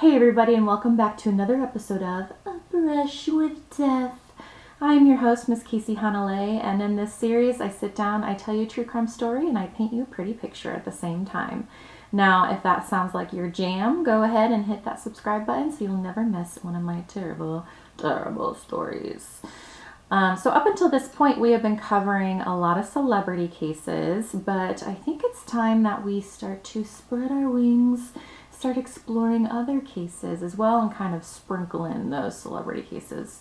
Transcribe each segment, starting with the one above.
Hey everybody, and welcome back to another episode of A Brush with Death. I'm your host, Miss Casey Hanalei, and in this series I sit down, I tell you a true crime story, and I paint you a pretty picture at the same time. Now, if that sounds like your jam, go ahead and hit that subscribe button so you'll never miss one of my terrible, terrible stories. So up until this point, we have been covering a lot of celebrity cases, but I think it's time that we start to spread our wings, start exploring other cases as well, and kind of sprinkle in those celebrity cases.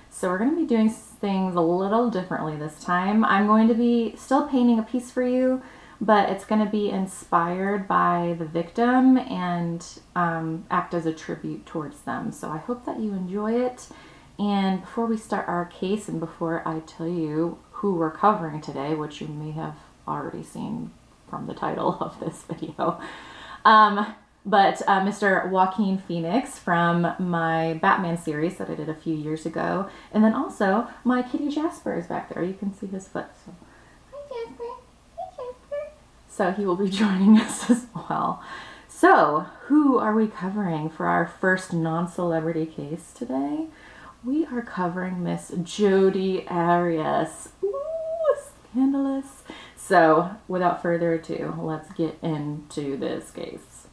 So we're going to be doing things a little differently this time. I'm going to be still painting a piece for you, but it's going to be inspired by the victim and act as a tribute towards them. So I hope that you enjoy it. And before we start our case, and before I tell you who we're covering today, which you may have already seen from the title of this video, but Mr. Joaquin Phoenix from my Batman series that I did a few years ago, and then also my kitty Jasper is back there. You can see his foot. So, hi Jasper. Hi Jasper. So he will be joining us as well. So who are we covering for our first non-celebrity case today? We are covering Miss Jodi Arias. Ooh, scandalous. So without further ado, let's get into this case.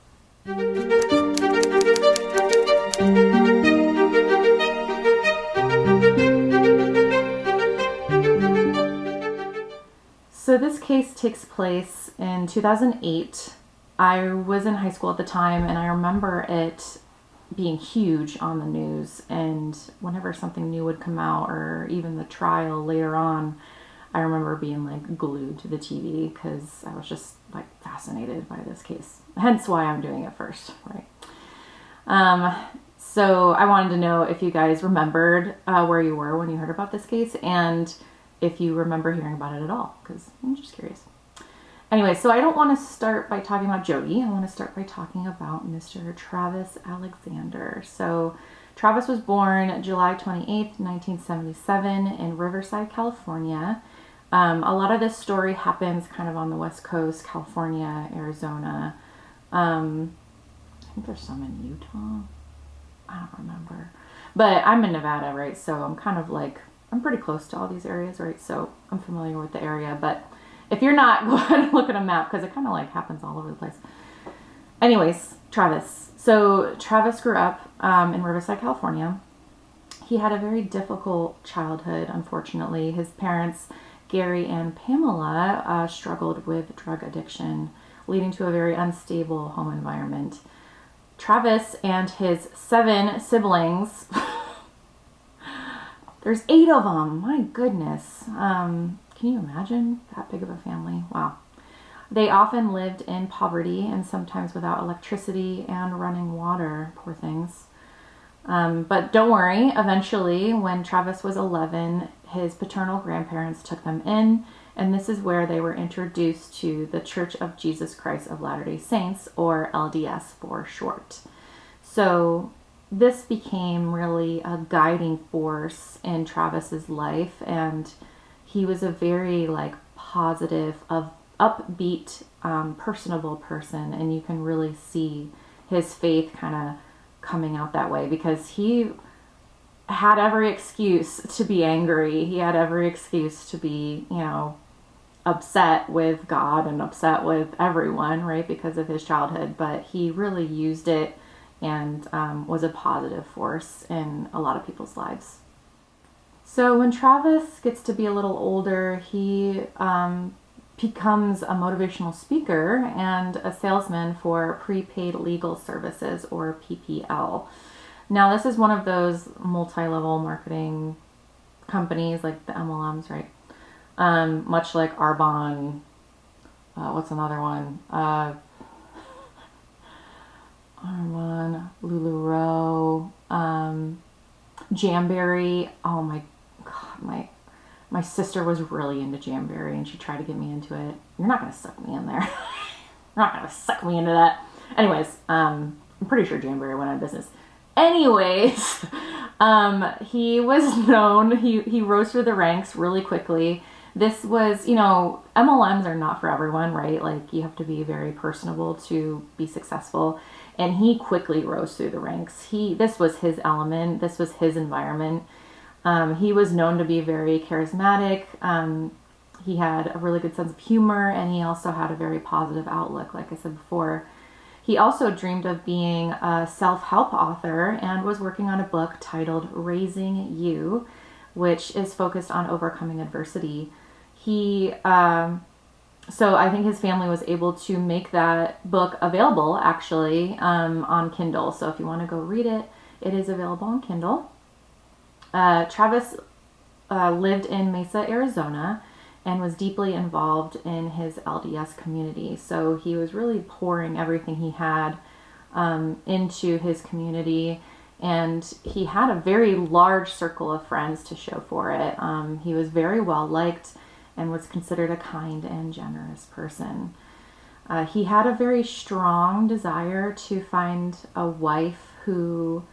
So this case takes place in 2008. I was in high school at the time, and I remember it being huge on the news, and whenever something new would come out, or even the trial later on, I remember being like glued to the TV because I was just like fascinated by this case. Hence why I'm doing it first, right? So I wanted to know if you guys remembered where you were when you heard about this case, and if you remember hearing about it at all, because I'm just curious. Anyway, so I don't want to start by talking about Jodi. I want to start by talking about Mr. Travis Alexander. So Travis was born July 28th, 1977 in Riverside, California. A lot of this story happens kind of on the West Coast, California, Arizona. I think there's some in Utah. I don't remember. But I'm in Nevada, right? So I'm kind of like, I'm pretty close to all these areas, right? So I'm familiar with the area, but if you're not, go ahead and look at a map because it kind of like happens all over the place. Anyways, Travis. So Travis grew up in Riverside, California. He had a very difficult childhood, unfortunately. His parents, Gary and Pamela, struggled with drug addiction, leading to a very unstable home environment. Travis and his 7 siblings, there's 8 of them, my goodness. Can you imagine that big of a family? Wow. They often lived in poverty and sometimes without electricity and running water, poor things. But don't worry, eventually when Travis was 11, his paternal grandparents took them in, and this is where they were introduced to the Church of Jesus Christ of Latter-day Saints, or LDS for short. So this became really a guiding force in Travis's life, and he was a very like positive, upbeat, personable person, and you can really see his faith kind of coming out that way because he had every excuse to be angry. He had every excuse to be, upset with God and upset with everyone, right, because of his childhood. But he really used it and was a positive force in a lot of people's lives. So when Travis gets to be a little older, he becomes a motivational speaker and a salesman for prepaid legal services, or PPL. Now, this is one of those multi-level marketing companies like the MLMs, right? Much like Arbonne. What's another one? Arbonne, LuLaRoe, Jamberry. Oh my God, my sister was really into Jamberry and she tried to get me into it. You're not going to suck me in there. You're not going to suck me into that. Anyways, I'm pretty sure Jamberry went out of business. Anyways, he was known, he rose through the ranks really quickly. This was, MLMs are not for everyone, right? Like, you have to be very personable to be successful. and he quickly rose through the ranks. This was his element. This was his environment. He was known to be very charismatic. He had a really good sense of humor, and he also had a very positive outlook, like I said before. He also dreamed of being a self-help author and was working on a book titled Raising You, which is focused on overcoming adversity. So I think his family was able to make that book available, actually, on Kindle. So if you want to go read it, it is available on Kindle. Travis lived in Mesa, Arizona, and was deeply involved in his LDS community. So he was really pouring everything he had into his community, and he had a very large circle of friends to show for it. He was very well liked and was considered a kind and generous person. He had a very strong desire to find a wife who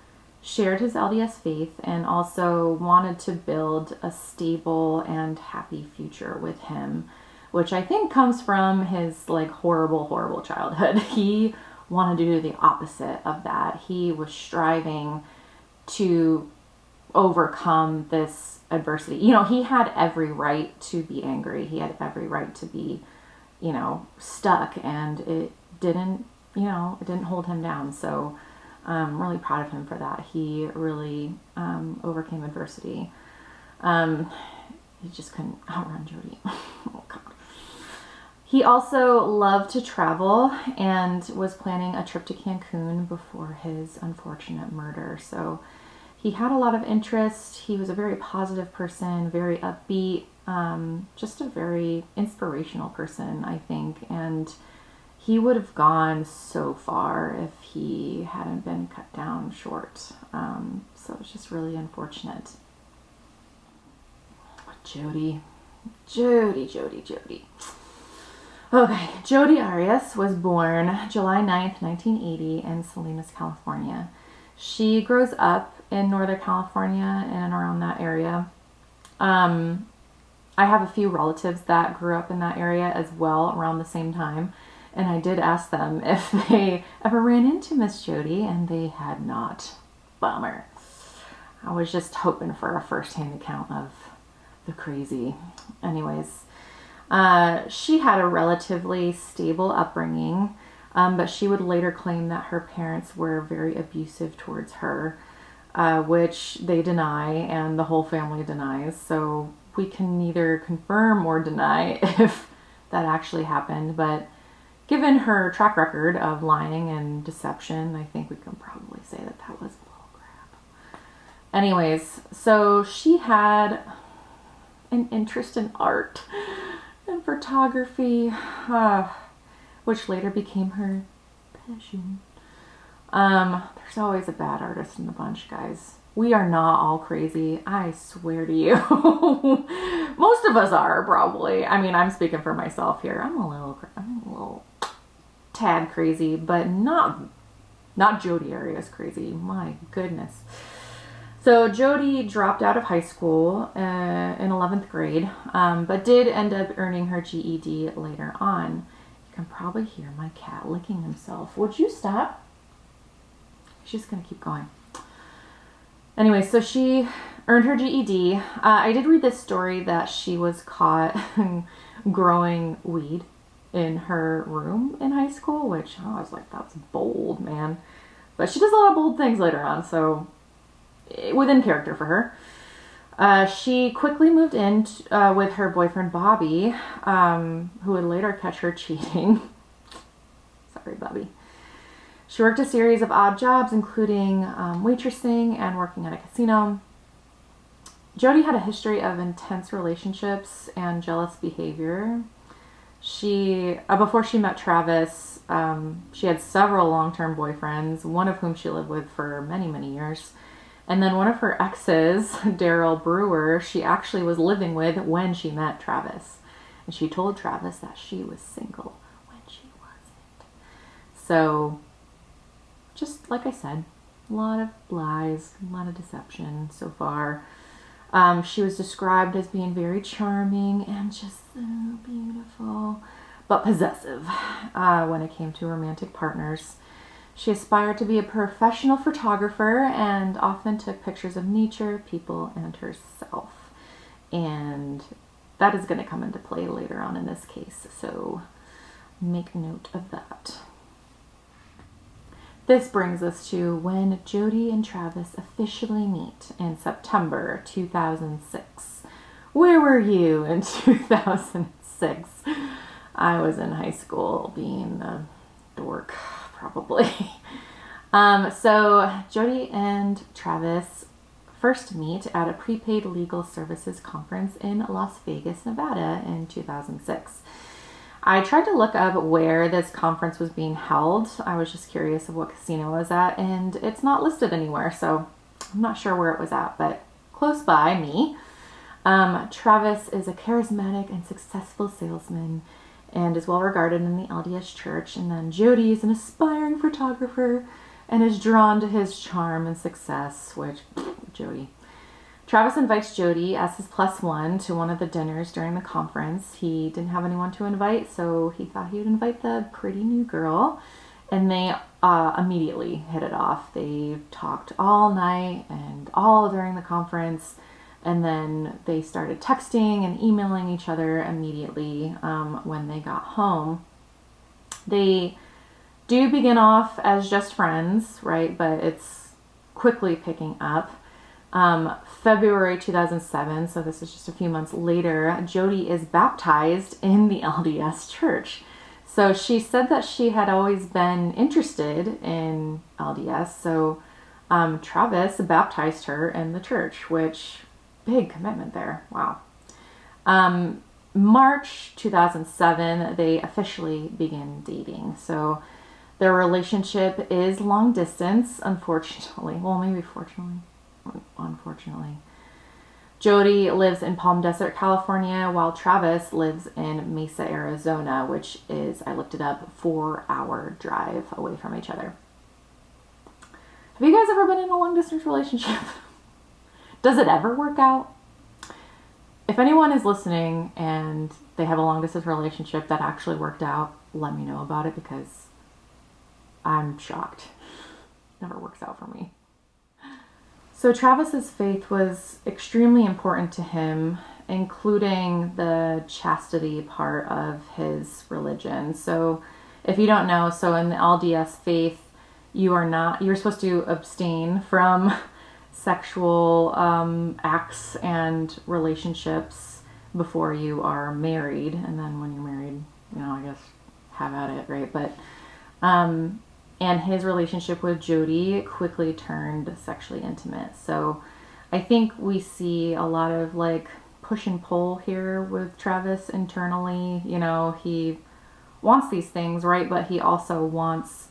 shared his LDS faith and also wanted to build a stable and happy future with him, which I think comes from his horrible childhood. He wanted to do the opposite of that. He was striving to overcome this adversity. He had every right to be angry. He had every right to be, stuck, and it didn't hold him down. So I'm really proud of him for that. He really overcame adversity. He just couldn't outrun Jodi. Oh, God. He also loved to travel and was planning a trip to Cancun before his unfortunate murder. So he had a lot of interest. He was a very positive person, very upbeat, just a very inspirational person, I think. And he would have gone so far if he hadn't been cut down short. So it's just really unfortunate. Jodi. Okay, Jodi Arias was born July 9th, 1980 in Salinas, California. She grows up in Northern California and around that area. I have a few relatives that grew up in that area as well around the same time. And I did ask them if they ever ran into Miss Jodi, and they had not. Bummer. I was just hoping for a first-hand account of the crazy. Anyways, she had a relatively stable upbringing, but she would later claim that her parents were very abusive towards her, which they deny, and the whole family denies. So we can neither confirm or deny if that actually happened, but given her track record of lying and deception, I think we can probably say that that was bullcrap. Anyways, so she had an interest in art and photography, which later became her passion. There's always a bad artist in the bunch, guys. We are not all crazy, I swear to you. Most of us are, probably. I mean, I'm speaking for myself here. I'm a little tad crazy, but not Jodi Arias crazy. My goodness. So Jodi dropped out of high school in 11th grade, but did end up earning her GED later on. You can probably hear my cat licking himself. Would you stop? She's just going to keep going. Anyway, so she earned her GED. I did read this story that she was caught growing weed in her room in high school, which I was like, that's bold, man. But she does a lot of bold things later on, so within character for her. She quickly moved in with her boyfriend Bobby, who would later catch her cheating. Sorry, Bobby. She worked a series of odd jobs, including waitressing and working at a casino. Jodi had a history of intense relationships and jealous behavior. Before she met Travis, she had several long-term boyfriends, one of whom she lived with for many, many years. And then one of her exes, Daryl Brewer, she actually was living with when she met Travis. And she told Travis that she was single when she wasn't. So, just like I said, a lot of lies, a lot of deception so far. She was described as being very charming and just so beautiful, but possessive when it came to romantic partners. She aspired to be a professional photographer and often took pictures of nature, people, and herself. And that is going to come into play later on in this case, so make note of that. This brings us to when Jodi and Travis officially meet in September 2006. Where were you in 2006? I was in high school being a dork, probably. So Jodi and Travis first meet at a prepaid legal services conference in Las Vegas, Nevada in 2006. I tried to look up where this conference was being held. I was just curious of what casino it was at, and it's not listed anywhere, so I'm not sure where it was at, but close by me. Travis is a charismatic and successful salesman and is well regarded in the LDS church, and then Jodi is an aspiring photographer and is drawn to his charm and success, which, Jodi. Travis invites Jodi as his plus one to one of the dinners during the conference. He didn't have anyone to invite, so he thought he would invite the pretty new girl, and they immediately hit it off. They talked all night and all during the conference, and then they started texting and emailing each other immediately when they got home. They do begin off as just friends, right? But it's quickly picking up. February 2007, so this is just a few months later, Jodi is baptized in the LDS church. So she said that she had always been interested in LDS, so Travis baptized her in the church, which, big commitment there. Wow. March 2007, they officially begin dating. So their relationship is long distance, unfortunately. Well, maybe fortunately. Unfortunately. Jodi lives in Palm Desert, California, while Travis lives in Mesa, Arizona, which is, I looked it up, 4-hour drive away from each other. Have you guys ever been in a long distance relationship? Does it ever work out? If anyone is listening and they have a long distance relationship that actually worked out, let me know about it, because I'm shocked. Never works out for me. So Travis's faith was extremely important to him, including the chastity part of his religion. So if you don't know, so in the LDS faith, you're supposed to abstain from sexual acts and relationships before you are married. And then when you're married, I guess have at it, right? But, and his relationship with Jodi quickly turned sexually intimate. So I think we see a lot of like push and pull here with Travis internally. He wants these things, right? But he also wants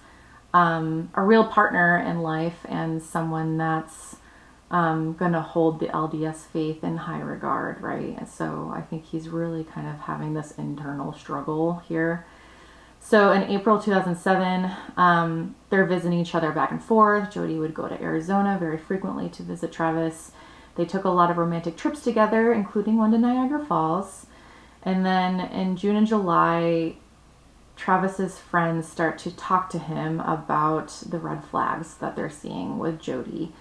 a real partner in life and someone that's going to hold the LDS faith in high regard, right? So I think he's really kind of having this internal struggle here. So in April 2007, they're visiting each other back and forth. Jodi would go to Arizona very frequently to visit Travis. They took a lot of romantic trips together, including one to Niagara Falls. And then in June and July, Travis's friends start to talk to him about the red flags that they're seeing with Jodi.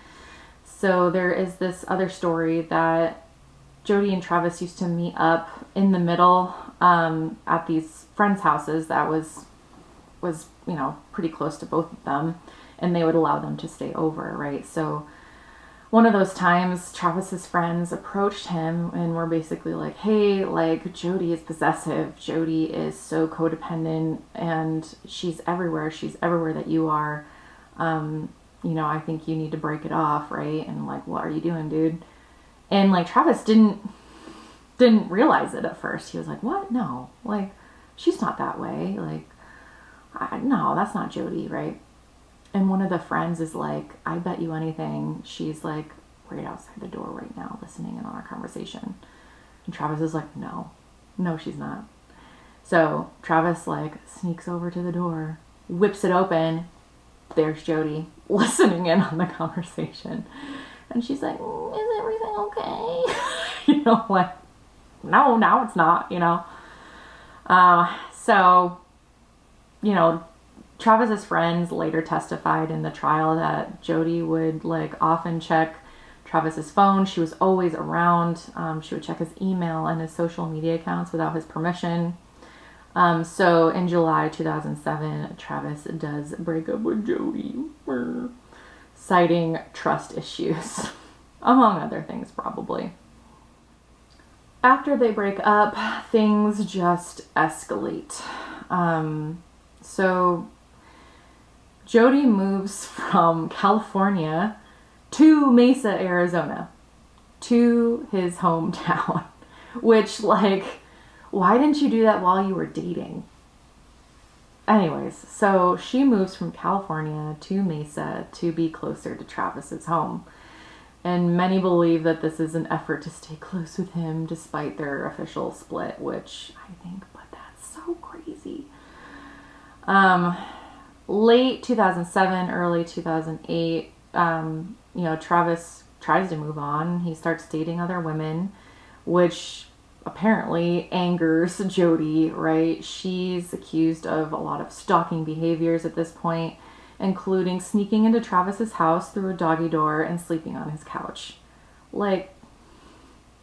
So there is this other story that Jodi and Travis used to meet up in the middle at these friends' houses that was pretty close to both of them, and they would allow them to stay over, right? So one of those times, Travis's friends approached him and were basically like, hey, like, Jodi is possessive. Jodi is so codependent, and she's everywhere that you are. I think you need to break it off, right? And like, what are you doing, dude? And like, Travis didn't realize it at first. He was like, what? No, like, she's not that way. Like, no, that's not Jodi, right? And one of the friends is like, I bet you anything she's like right outside the door right now listening in on our conversation. And Travis is like, no, she's not. So Travis like sneaks over to the door, whips it open. There's Jodi listening in on the conversation. And she's like, is everything okay? Like, no, now it's not, So, Travis's friends later testified in the trial that Jodi would like often check Travis's phone. She was always around. She would check his email and his social media accounts without his permission. So in July 2007, Travis does break up with Jodi, citing trust issues, among other things probably. After they break up, things just escalate. So Jodi moves from California to Mesa, Arizona, to his hometown, which, like, why didn't you do that while you were dating? Anyways, so she moves from California to Mesa to be closer to Travis's home. And many believe that this is an effort to stay close with him despite their official split, which I think, but that's so crazy. Late 2007, early 2008, Travis tries to move on. He starts dating other women, which apparently angers Jodi, right? She's accused of a lot of stalking behaviors at this point, including sneaking into Travis's house through a doggy door and sleeping on his couch. Like,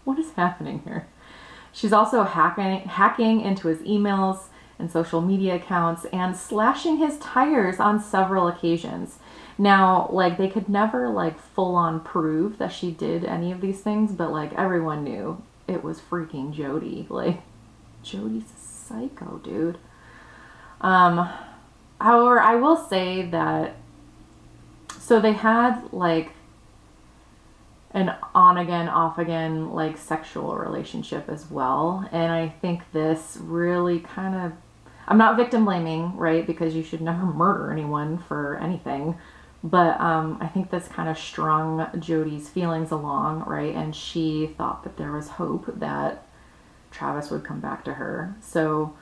what is happening here? She's also hacking into his emails and social media accounts and slashing his tires on several occasions. Now, like, they could never, like, full on prove that she did any of these things, but, like, everyone knew it was freaking Jodi. Like, Jodi's a psycho, dude. However, I will say that, so they had, like, an on-again, off-again, like, sexual relationship as well. And I think this really kind of, I'm not victim blaming, right? Because you should never murder anyone for anything. But I think this kind of strung Jodi's feelings along, right? And she thought that there was hope that Travis would come back to her. So,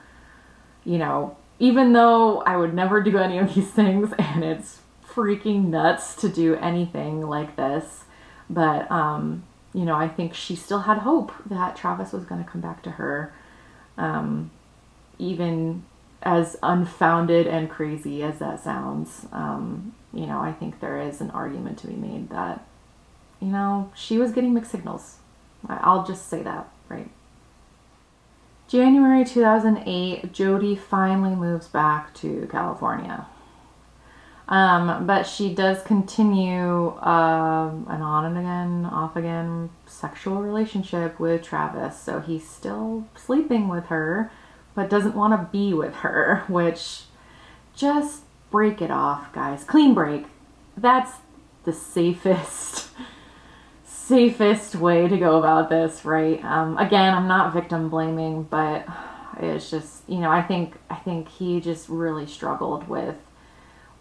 even though I would never do any of these things, and it's freaking nuts to do anything like this, but, I think she still had hope that Travis was going to come back to her, even as unfounded and crazy as that sounds. I think there is an argument to be made that, she was getting mixed signals. I'll just say that, right? January 2008, Jodi finally moves back to California. But she does continue an on and again, off again sexual relationship with Travis. So he's still sleeping with her, but doesn't want to be with her, which, just break it off, guys. Clean break. That's the safest way to go about this, right? Again, I'm not victim blaming, but it's just, I think he just really struggled with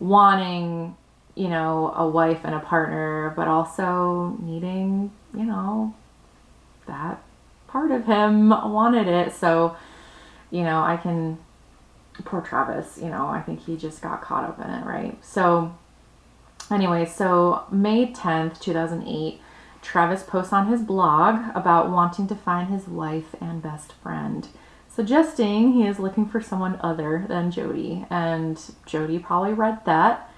wanting, a wife and a partner, but also needing, that part of him wanted it. So, poor Travis, I think he just got caught up in it, right? So anyway, so May 10th, 2008, Travis posts on his blog about wanting to find his wife and best friend, suggesting he is looking for someone other than Jodi. And Jodi probably read that,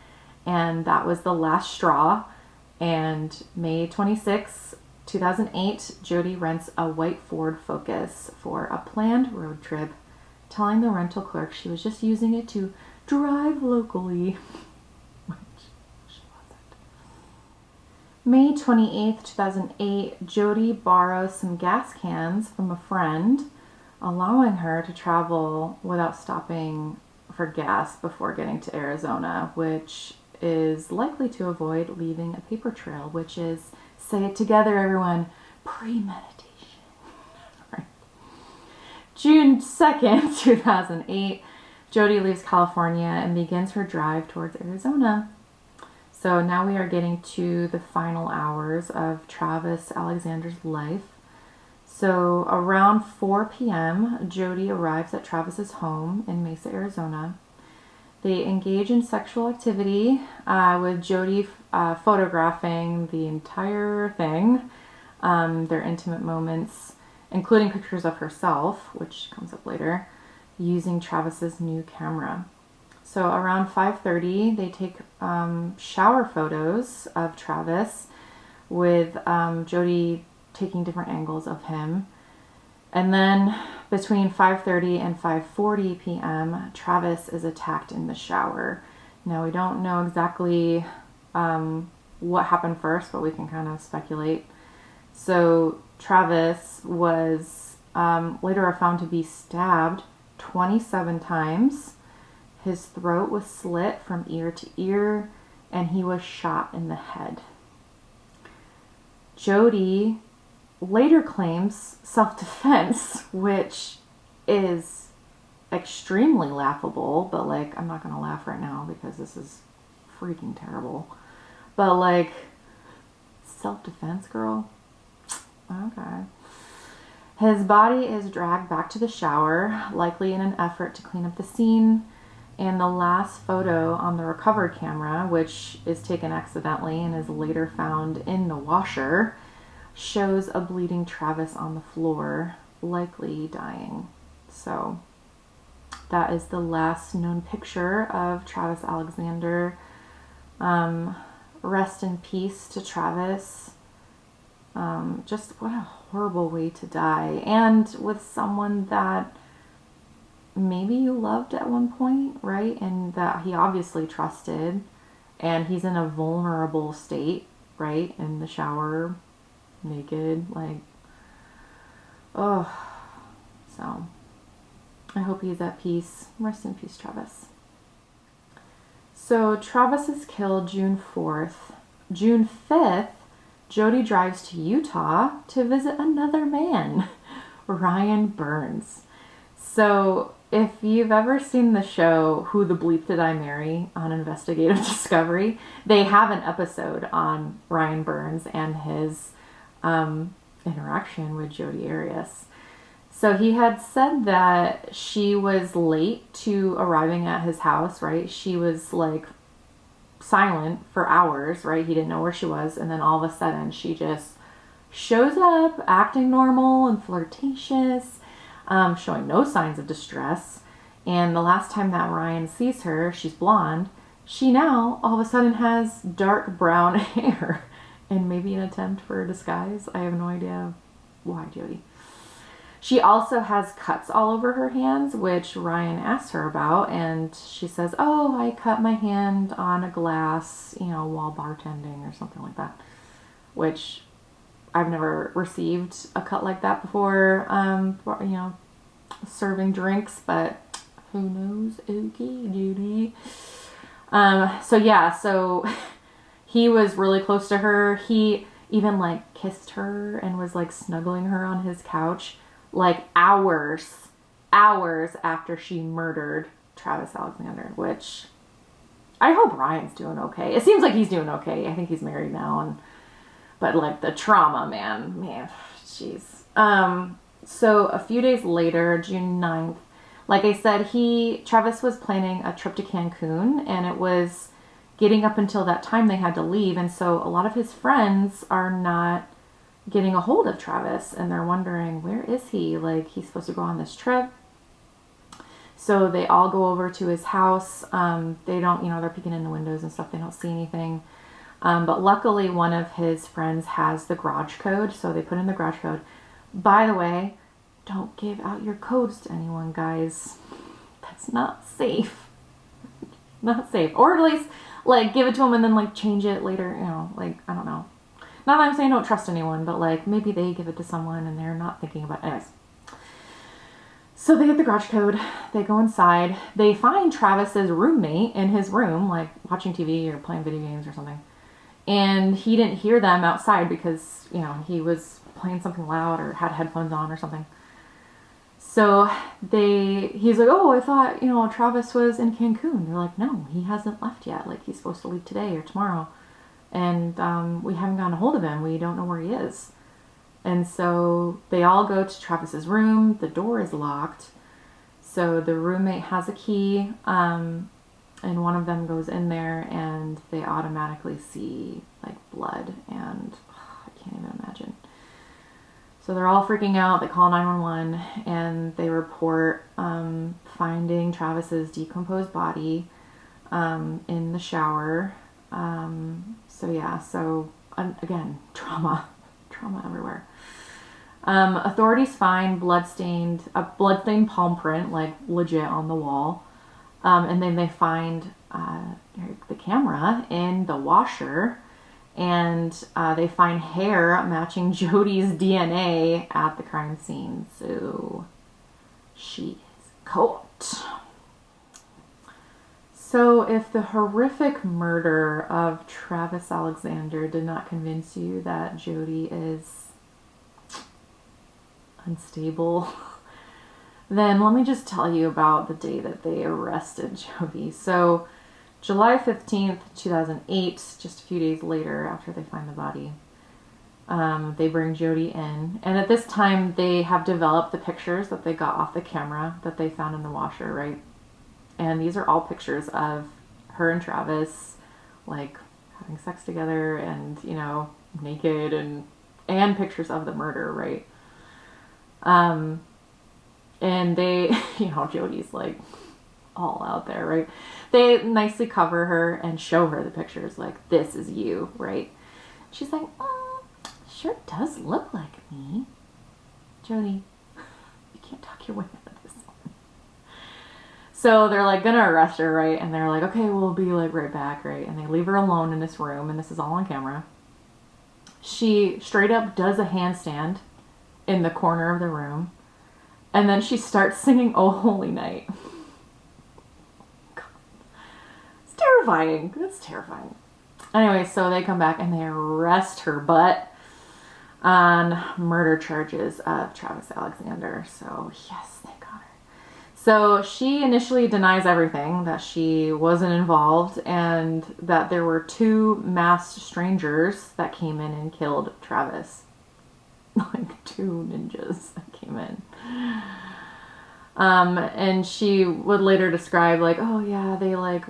and that was the last straw. And May 26, 2008, Jodi rents a white Ford Focus for a planned road trip, telling the rental clerk she was just using it to drive locally. May 28th, 2008, Jodi borrows some gas cans from a friend, allowing her to travel without stopping for gas before getting to Arizona, which is likely to avoid leaving a paper trail, which is, say it together, everyone, premeditation. Right. June 2nd, 2008, Jodi leaves California and begins her drive towards Arizona. So now we are getting to the final hours of Travis Alexander's life. So around 4 p.m., Jodi arrives at Travis's home in Mesa, Arizona. They engage in sexual activity, with Jodi photographing the entire thing, their intimate moments, including pictures of herself, which comes up later, using Travis's new camera. So around 5:30, they take shower photos of Travis with Jodi taking different angles of him. And then between 5:30 and 5:40 p.m., Travis is attacked in the shower. Now, we don't know exactly what happened first, but we can kind of speculate. So Travis was later found to be stabbed 27 times. His throat was slit from ear to ear, and he was shot in the head. Jodi later claims self-defense, which is extremely laughable, but like, I'm not gonna laugh right now because this is freaking terrible. But like, self-defense, girl? Okay. His body is dragged back to the shower, likely in an effort to clean up the scene. And the last photo on the recovered camera, which is taken accidentally and is later found in the washer, shows a bleeding Travis on the floor, likely dying. So that is the last known picture of Travis Alexander. Rest in peace to Travis. Just what a horrible way to die. And with someone that maybe you loved at one point, right? And that he obviously trusted, and he's in a vulnerable state, right? In the shower, naked, like, oh. So I hope he's at peace. Rest in peace, Travis. So Travis is killed June 4th. June 5th, Jodi drives to Utah to visit another man, Ryan Burns. So if you've ever seen the show Who the Bleep Did I Marry on Investigative Discovery, they have an episode on Ryan Burns and his interaction with Jodi Arias. So he had said that she was late to arriving at his house, right? She was like silent for hours, right? He didn't know where she was. And then all of a sudden she just shows up acting normal and flirtatious, showing no signs of distress. And the last time that Ryan sees her, she's blonde. She now all of a sudden has dark brown hair, and maybe an attempt for a disguise. I have no idea why, Jodi. She also has cuts all over her hands, which Ryan asked her about, and she says, oh, I cut my hand on a glass, while bartending or something like that, which I've never received a cut like that before, serving drinks, but who knows? Okay, Jodi. So he was really close to her. He even like kissed her and was like snuggling her on his couch, like hours after she murdered Travis Alexander, which I hope Ryan's doing okay. It seems like he's doing okay. I think he's married now, but like the trauma, man, jeez. So a few days later, June 9th, like I said, Travis was planning a trip to Cancun, and it was getting up until that time they had to leave. And so a lot of his friends are not getting a hold of Travis, and they're wondering, where is he? Like, he's supposed to go on this trip. So they all go over to his house. They don't, they're peeking in the windows and stuff. They don't see anything. But luckily one of his friends has the garage code. So they put in the garage code. By the way, don't give out your codes to anyone, guys. That's not safe. Not safe. Or at least, like, give it to them and then, like, change it later, I don't know. Not that I'm saying don't trust anyone, but, like, maybe they give it to someone and they're not thinking about it. Anyways. So they get the garage code. They go inside. They find Travis's roommate in his room, like, watching TV or playing video games or something. And he didn't hear them outside because, he was playing something loud or had headphones on or something. So he's like, oh, I thought, Travis was in Cancun. They're like, no, he hasn't left yet. Like, he's supposed to leave today or tomorrow. And we haven't gotten a hold of him. We don't know where he is. And so they all go to Travis's room. The door is locked. So the roommate has a key. And one of them goes in there and they automatically see, like, blood. And I can't even imagine. So they're all freaking out. They call 911 and they report finding Travis's decomposed body. in the shower. Again, trauma everywhere. Authorities find a bloodstained palm print, like legit on the wall. And then they find the camera in the washer, and they find hair matching Jodi's DNA at the crime scene. So she is caught. So if the horrific murder of Travis Alexander did not convince you that Jodi is unstable, then let me just tell you about the day that they arrested Jodi. So July 15th, 2008, just a few days later after they find the body, they bring Jodi in. And at this time, they have developed the pictures that they got off the camera that they found in the washer, right? And these are all pictures of her and Travis, like, having sex together and, you know, naked, and pictures of the murder, right? And they, you know, Jodi's, like, all out there, right? They nicely cover her and show her the pictures, like, this is you, right? She's like, oh, sure does look like me. Jodi, you can't talk your way out of this one. So they're, like, gonna arrest her, right? And they're like, okay, we'll be, like, right back, right? And they leave her alone in this room, and this is all on camera. She straight up does a handstand in the corner of the room, and then she starts singing Oh Holy Night. God. It's terrifying. That's terrifying. Anyway, so they come back and they arrest her butt on murder charges of Travis Alexander. So yes, they got her. So she initially denies everything, that she wasn't involved, and that there were 2 masked strangers that came in and killed Travis. Like 2 ninjas that came in. And she would later describe, like, oh yeah, they, like,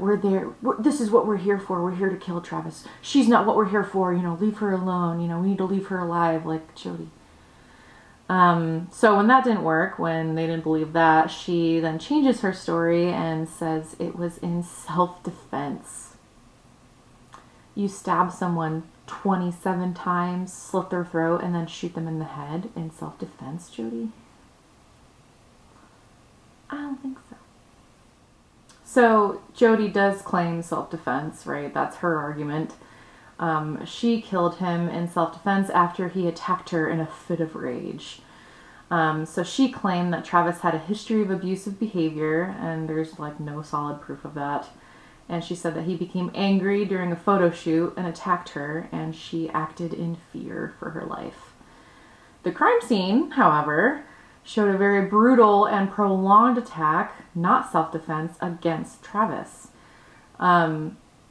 this is what we're here for. We're here to kill Travis. She's not what we're here for, you know, leave her alone. You know, we need to leave her alive, like Jodi. So when that didn't work, when they didn't believe that, she then changes her story and says it was in self-defense. You stab someone 27 times, slit their throat, and then shoot them in the head in self-defense, Jodi? I don't think so. So Jodi does claim self-defense, right? That's her argument. She killed him in self-defense after he attacked her in a fit of rage. So she claimed that Travis had a history of abusive behavior, and there's, like, no solid proof of that. And she said that he became angry during a photo shoot and attacked her, and she acted in fear for her life. The crime scene, however, showed a very brutal and prolonged attack, not self-defense, against Travis.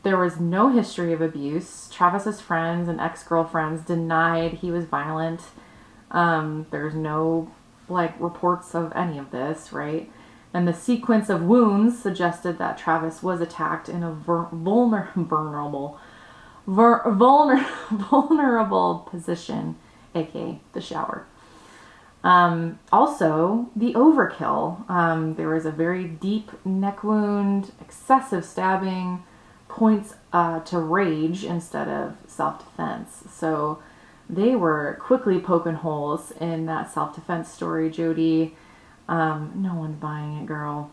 There was no history of abuse. Travis's friends and ex-girlfriends denied he was violent. There's no, like, reports of any of this, right? And the sequence of wounds suggested that Travis was attacked in a vulnerable position, aka the shower. Also, the overkill. There was a very deep neck wound, excessive stabbing, points to rage instead of self-defense. So they were quickly poking holes in that self-defense story, Jodi. No one's buying it, girl.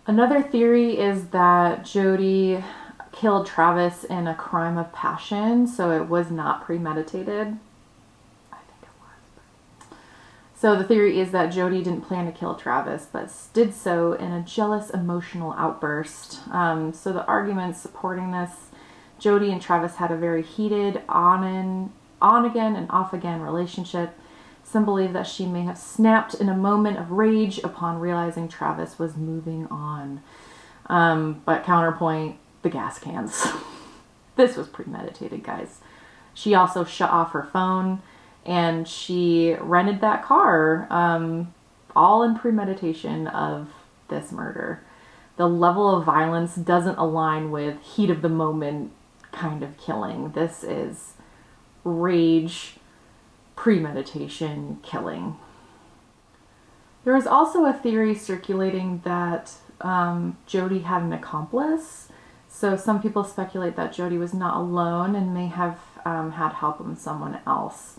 Another theory is that Jodi killed Travis in a crime of passion, so it was not premeditated. I think it was. So the theory is that Jodi didn't plan to kill Travis, but did so in a jealous, emotional outburst. So the arguments supporting this, Jodi and Travis had a very heated on-again and off-again relationship. Some believe that she may have snapped in a moment of rage upon realizing Travis was moving on. But counterpoint, the gas cans. This was premeditated, guys. She also shut off her phone, and she rented that car, all in premeditation of this murder. The level of violence doesn't align with heat of the moment kind of killing. This is rage, premeditation killing. There is also a theory circulating that Jodi had an accomplice. So some people speculate that Jodi was not alone and may have had help from someone else.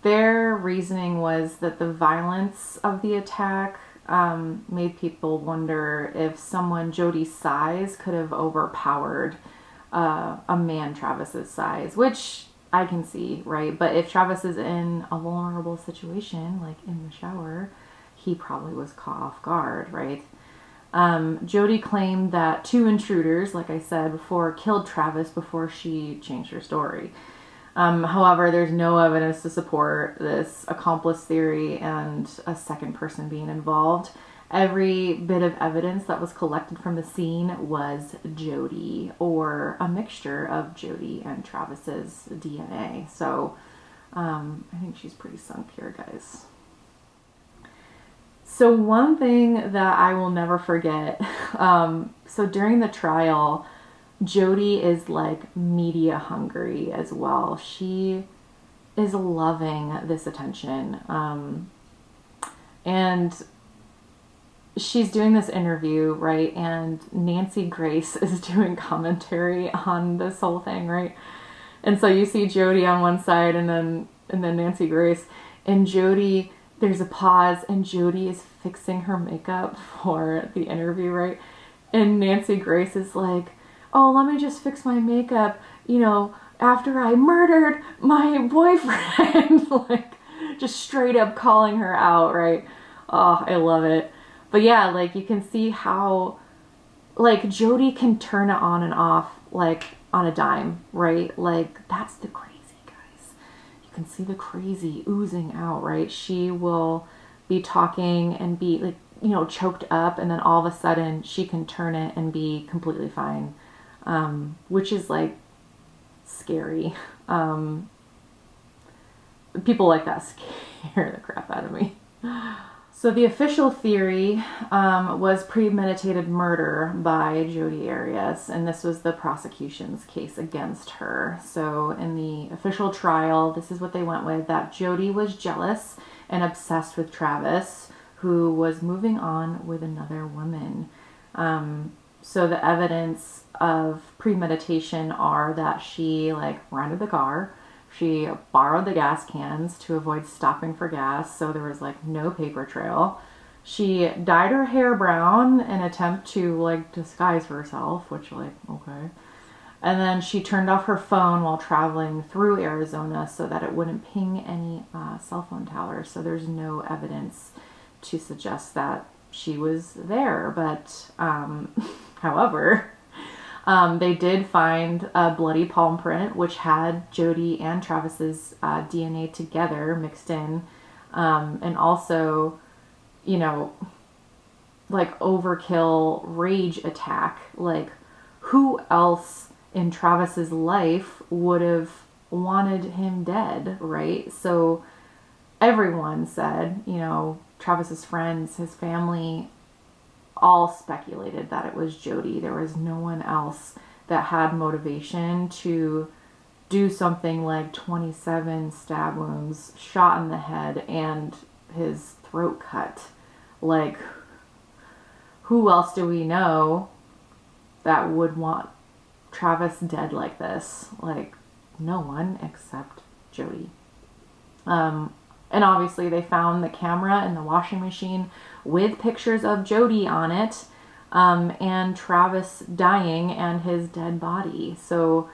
Their reasoning was that the violence of the attack made people wonder if someone Jodi's size could have overpowered a man Travis's size, which I can see, right? But if Travis is in a vulnerable situation, like in the shower, he probably was caught off guard, right? Jodi claimed that 2 intruders, like I said before, killed Travis before she changed her story. However, there's no evidence to support this accomplice theory and a second person being involved. Every bit of evidence that was collected from the scene was Jodi, or a mixture of Jodi and Travis's DNA. So I think she's pretty sunk here, guys. So one thing that I will never forget, so during the trial, Jodi is like media hungry as well. She is loving this attention. And she's doing this interview, right? And Nancy Grace is doing commentary on this whole thing, right? And so you see Jodi on one side and then Nancy Grace. And Jodi, there's a pause and Jodi is fixing her makeup for the interview, right? And Nancy Grace is like, oh, let me just fix my makeup, after I murdered my boyfriend. Like, just straight up calling her out, right? Oh, I love it. But yeah, like, you can see how, like, Jodi can turn it on and off, like, on a dime, right? Like, that's the crazy, guys. You can see the crazy oozing out, right? She will be talking and be, like, choked up, and then all of a sudden she can turn it and be completely fine. Which is like scary. People like that scare the crap out of me. So the official theory was premeditated murder by Jodi Arias, and this was the prosecution's case against her. So in the official trial, this is what they went with, that Jodi was jealous and obsessed with Travis, who was moving on with another woman. So the evidence of premeditation are that she rented the car, she borrowed the gas cans to avoid stopping for gas, so there was no paper trail. She dyed her hair brown in an attempt to disguise herself, which okay. And then she turned off her phone while traveling through Arizona so that it wouldn't ping any cell phone towers. So there's no evidence to suggest that she was there, but however, they did find a bloody palm print which had Jodi and Travis's DNA together mixed in, and also, overkill rage attack. Like, who else in Travis's life would have wanted him dead, right? So everyone said, Travis's friends, his family, all speculated that it was Jodi. There was no one else that had motivation to do something like 27 stab wounds, shot in the head, and his throat cut. Like, who else do we know that would want Travis dead like this? No one except Jodi. And obviously they found the camera in the washing machine with pictures of Jodi on it, and Travis dying and his dead body. So,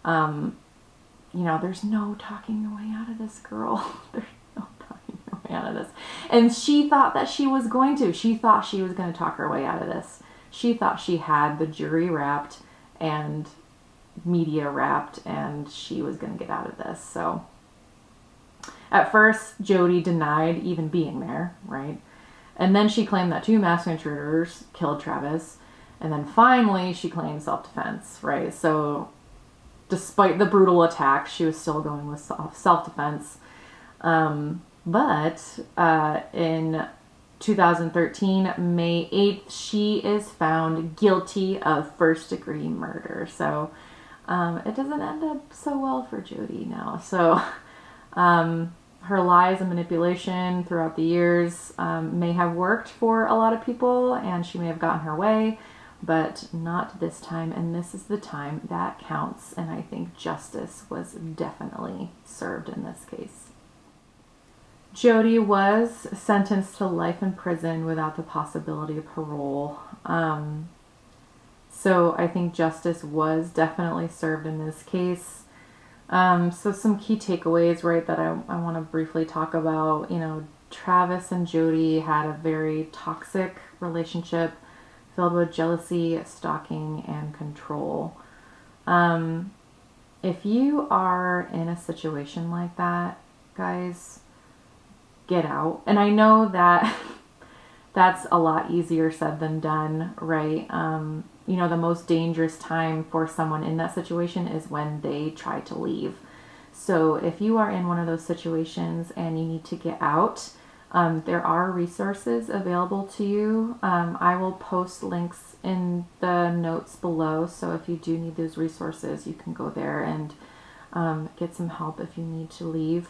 there's no talking your way out of this, girl. There's no talking your way out of this. And she thought that she was going to. She thought she was going to talk her way out of this. She thought she had the jury wrapped and media wrapped, and she was going to get out of this. So at first, Jodi denied even being there, right? And then she claimed that 2 masked intruders killed Travis. And then finally, she claimed self-defense, right? So despite the brutal attack, she was still going with self-defense. But in 2013, May 8th, she is found guilty of first-degree murder. So it doesn't end up so well for Jodi now. So her lies and manipulation throughout the years may have worked for a lot of people, and she may have gotten her way, but not this time. And this is the time that counts. And I think justice was definitely served in this case. Jodi was sentenced to life in prison without the possibility of parole. So I think justice was definitely served in this case. So some key takeaways, right, that I want to briefly talk about. Travis and Jodi had a very toxic relationship filled with jealousy, stalking, and control. If you are in a situation like that, guys, get out. And I know that that's a lot easier said than done, right? The most dangerous time for someone in that situation is when they try to leave. So if you are in one of those situations and you need to get out, there are resources available to you. I will post links in the notes below. So if you do need those resources, you can go there and get some help if you need to leave.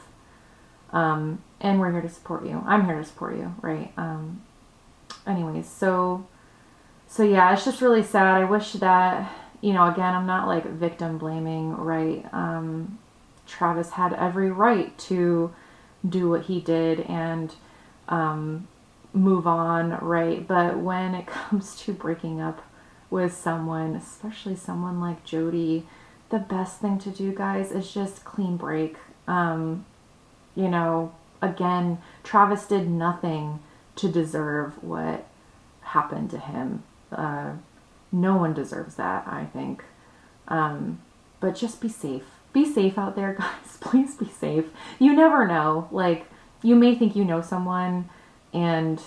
And we're here to support you. I'm here to support you, right? Anyways, so yeah, it's just really sad. I wish that, again, I'm not like victim blaming, right? Travis had every right to do what he did and move on, right? But when it comes to breaking up with someone, especially someone like Jodi, the best thing to do, guys, is just clean break. Again, Travis did nothing to deserve what happened to him. No one deserves that, I think. But just be safe. Be safe out there, guys. Please be safe. You never know. Like, you may think you know someone, and,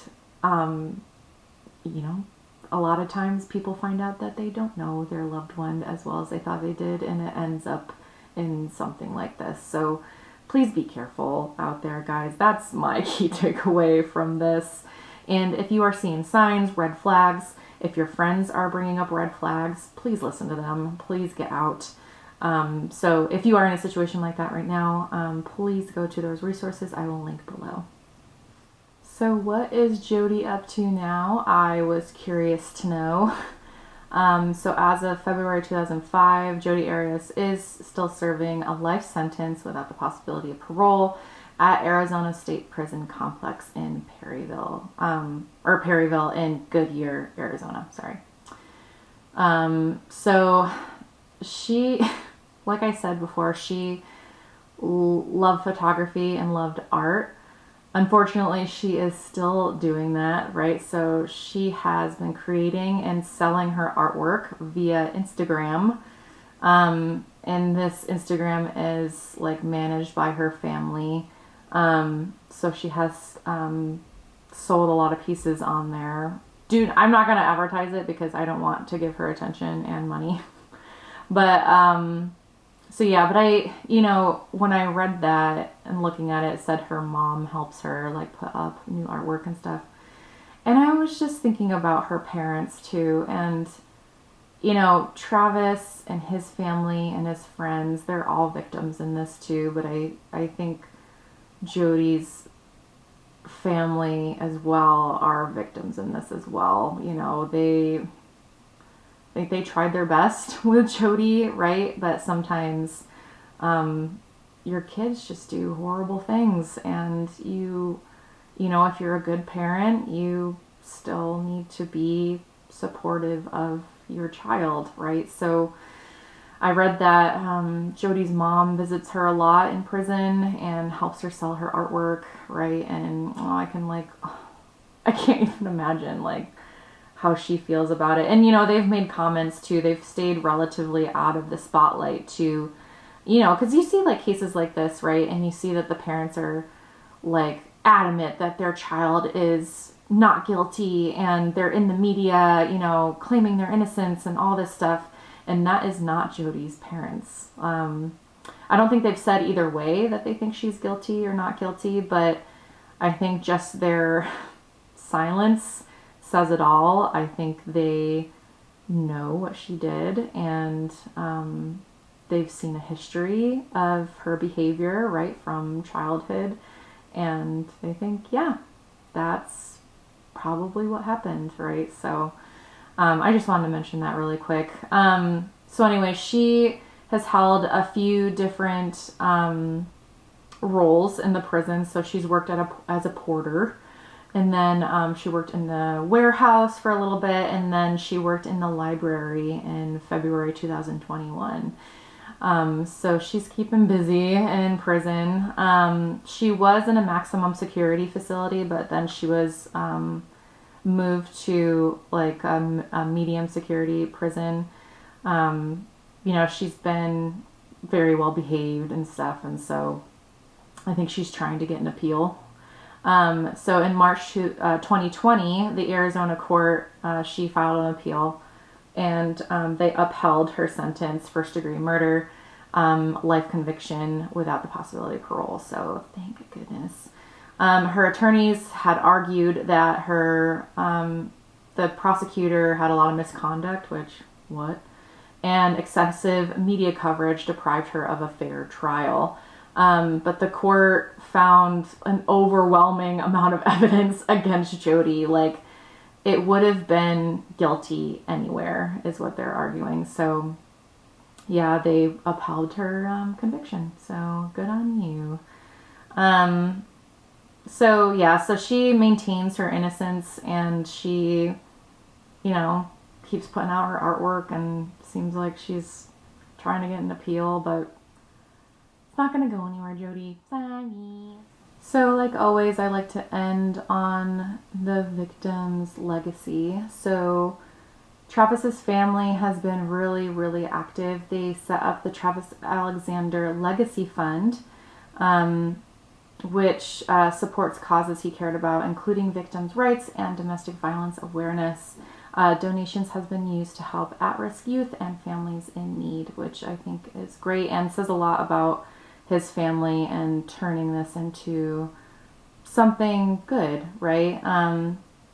a lot of times people find out that they don't know their loved one as well as they thought they did, and it ends up in something like this. So please be careful out there, guys. That's my key takeaway from this. And if you are seeing signs, red flags, if your friends are bringing up red flags, please listen to them. Please get out. So if you are in a situation like that right now, please go to those resources. I will link below. So what is Jodi up to now? I was curious to know. So as of February 2005, Jodi Arias is still serving a life sentence without the possibility of parole at Arizona State Prison Complex in Perryville in Goodyear, Arizona. Sorry. So she, like I said before, she loved photography and loved art. Unfortunately, she is still doing that, right? So she has been creating and selling her artwork via Instagram. And this Instagram is like managed by her family. So she has sold a lot of pieces on there. Dude, I'm not going to advertise it because I don't want to give her attention and money. But, so yeah, but when I read that and looking at it, it said her mom helps her like put up new artwork and stuff. And I was just thinking about her parents too. And, Travis and his family and his friends, they're all victims in this too. But I think Jodi's family as well are victims in this as well. They tried their best with Jodi, right? But sometimes your kids just do horrible things, and if you're a good parent, you still need to be supportive of your child, right? So I read that Jodi's mom visits her a lot in prison and helps her sell her artwork, right? And I can't even imagine how she feels about it. And, they've made comments too. They've stayed relatively out of the spotlight too, because you see cases like this, right? And you see that the parents are adamant that their child is not guilty, and they're in the media, claiming their innocence and all this stuff. And that is not Jodi's parents. I don't think they've said either way that they think she's guilty or not guilty, but I think just their silence says it all. I think they know what she did, and they've seen a history of her behavior right from childhood. And they think, yeah, that's probably what happened, right? So I just wanted to mention that really quick. So anyway, she has held a few different roles in the prison. So she's worked as a porter, and then she worked in the warehouse for a little bit, and then she worked in the library in February 2021. So she's keeping busy in prison. She was in a maximum security facility, but then she was moved to like a medium security prison. She's been very well behaved and stuff, and so I think she's trying to get an appeal. So in March 2020, the Arizona court, she filed an appeal, and they upheld her sentence, first-degree murder, life conviction without the possibility of parole. So thank goodness. Her attorneys had argued that the prosecutor had a lot of misconduct, and excessive media coverage deprived her of a fair trial. But the court found an overwhelming amount of evidence against Jodi. Like, it would have been guilty anywhere, is what they're arguing. So, yeah, they upheld her conviction. So, good on you. So she maintains her innocence, and she, keeps putting out her artwork, and seems like she's trying to get an appeal, but it's not going to go anywhere, Jodi. Sorry. So, like always, I like to end on the victim's legacy. So, Travis's family has been really, really active. They set up the Travis Alexander Legacy Fund, which supports causes he cared about, including victims' rights and domestic violence awareness. Donations has been used to help at-risk youth and families in need, which I think is great and says a lot about his family and turning this into something good, right?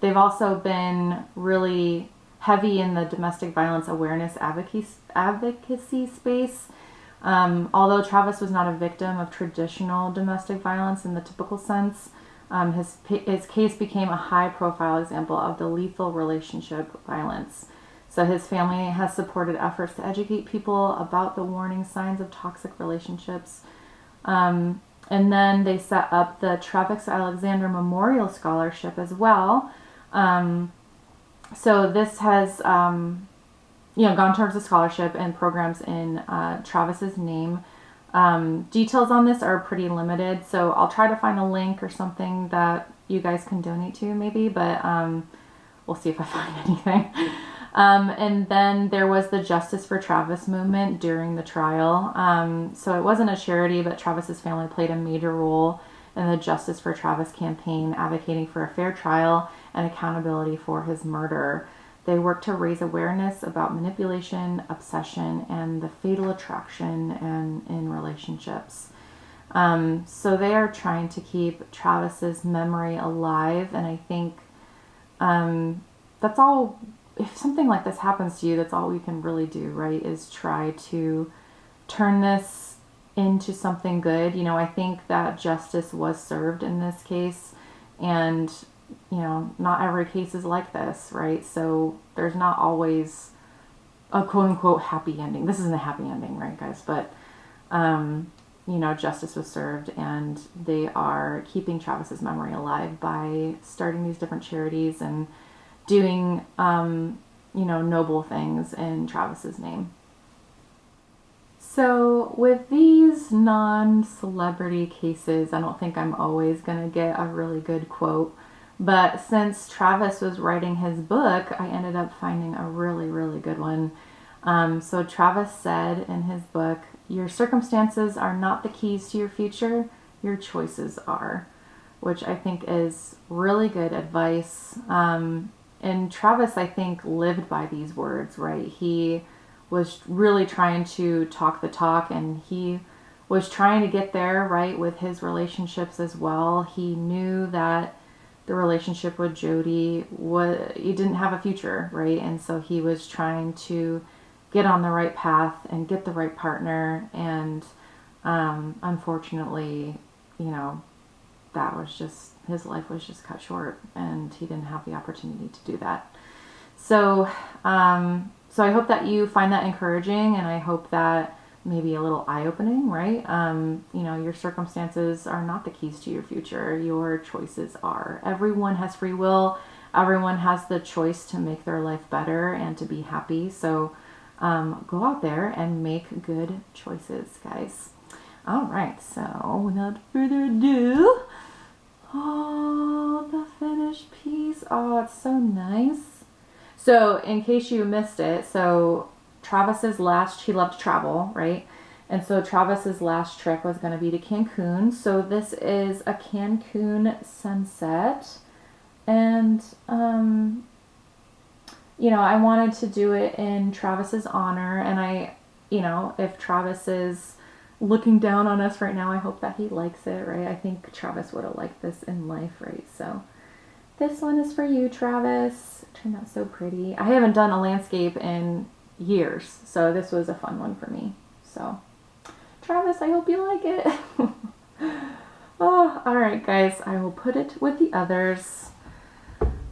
They've also been really heavy in the domestic violence awareness advocacy space. Although Travis was not a victim of traditional domestic violence in the typical sense, his case became a high-profile example of the lethal relationship violence. So his family has supported efforts to educate people about the warning signs of toxic relationships. And then they set up the Travis Alexander Memorial Scholarship as well. So this has, gone towards the scholarship and programs in Travis's name. Details on this are pretty limited, so I'll try to find a link or something that you guys can donate to maybe, but we'll see if I find anything. And then there was the Justice for Travis movement during the trial. So it wasn't a charity, but Travis's family played a major role in the Justice for Travis campaign, advocating for a fair trial and accountability for his murder. They worked to raise awareness about manipulation, obsession, and the fatal attraction in relationships. So they are trying to keep Travis's memory alive, and I think that's all. If something like this happens to you, that's all we can really do, right? Is try to turn this into something good. I think that justice was served in this case, and not every case is like this, right? So there's not always a quote-unquote happy ending. This isn't a happy ending, right, guys? But, justice was served, and they are keeping Travis's memory alive by starting these different charities and doing, noble things in Travis's name. So with these non-celebrity cases, I don't think I'm always going to get a really good quote. But since Travis was writing his book, I ended up finding a really, really good one. So Travis said in his book, "Your circumstances are not the keys to your future, your choices are," which I think is really good advice. And Travis, I think, lived by these words, right? He was really trying to talk the talk, and he was trying to get there, right, with his relationships as well. He knew that the relationship with Jodi he didn't have a future, right? And so he was trying to get on the right path and get the right partner. And unfortunately, that was just, his life was just cut short, and he didn't have the opportunity to do that. So, so I hope that you find that encouraging, and I hope that maybe a little eye-opening, right? You know, your circumstances are not the keys to your future. Your choices are. Everyone has free will. Everyone has the choice to make their life better and to be happy. So go out there and make good choices, guys. All right, so without further ado, oh, the finished piece. Oh, it's so nice. So in case you missed it, so Travis's last, he loved to travel, right? And so Travis's last trip was going to be to Cancun. So this is a Cancun sunset. And, you know, I wanted to do it in Travis's honor. And I, you know, if Travis is looking down on us right now, I hope that he likes it, right? I think Travis would have liked this in life, right? So this one is for you, Travis. It turned out so pretty. I haven't done a landscape in years, so this was a fun one for me. So Travis, I hope you like it. Oh, all right, guys, I will put it with the others.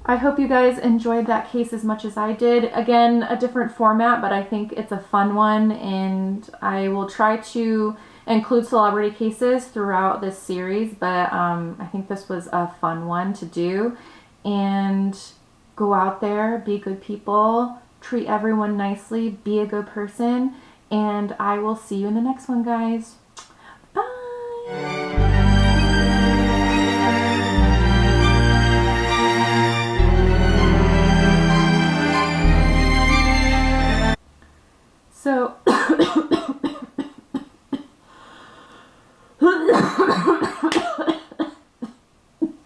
I hope you guys enjoyed that case as much as I did. Again, a different format, but I think it's a fun one, and I will try to include celebrity cases throughout this series, but I think this was a fun one to do. And go out there, be good people, treat everyone nicely, be a good person, and I will see you in the next one, guys.